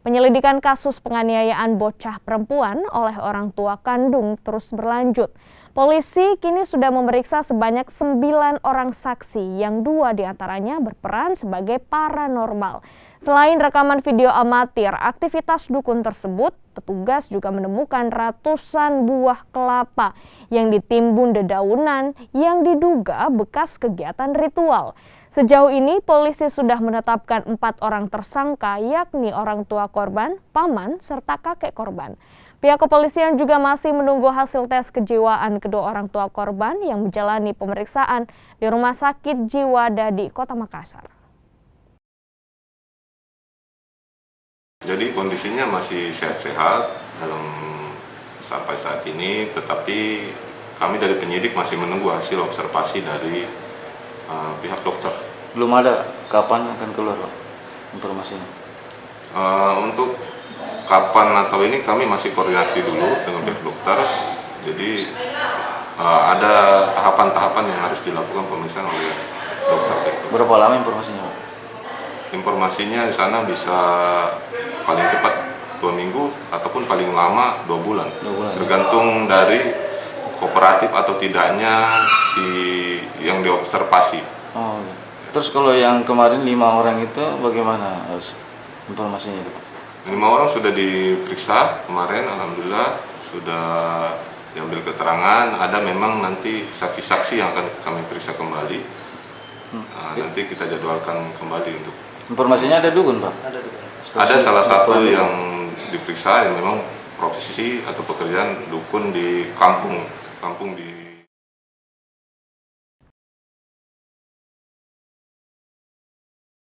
Penyelidikan kasus penganiayaan bocah perempuan oleh orang tua kandung terus berlanjut. Polisi kini sudah memeriksa sebanyak 9 orang saksi yang 2 diantaranya berperan sebagai paranormal. Selain rekaman video amatir aktivitas dukun tersebut, petugas juga menemukan ratusan buah kelapa yang ditimbun dedaunan yang diduga bekas kegiatan ritual. Sejauh ini, polisi sudah menetapkan 4 orang tersangka, yakni orang tua korban, paman, serta kakek korban. Pihak kepolisian juga masih menunggu hasil tes kejiwaan kedua orang tua korban yang menjalani pemeriksaan di Rumah Sakit Jiwa Dadi, Kota Makassar. Jadi kondisinya masih sehat-sehat sampai saat ini, tetapi kami dari penyidik masih menunggu hasil observasi dari pihak dokter. Belum ada kapan akan keluar, Pak, informasinya? Untuk kapan atau ini kami masih koordinasi dulu dengan pihak dokter. Jadi ada tahapan-tahapan yang harus dilakukan pemeriksaan oleh dokter. Berapa lama informasinya, Pak? Informasinya di sana bisa paling cepat 2 minggu ataupun paling lama 2 bulan. Tergantung dari kooperatif atau tidaknya si yang diobservasi. Oh, terus kalau yang kemarin 5 orang itu bagaimana informasinya itu, Pak? 5 orang sudah diperiksa kemarin, alhamdulillah sudah diambil keterangan. Ada memang nanti saksi-saksi yang akan kami periksa kembali. Nanti kita jadwalkan kembali untuk. Informasinya ada dukun, Pak? Ada salah satu yang diperiksa yang memang profesi atau pekerjaan dukun di kampung di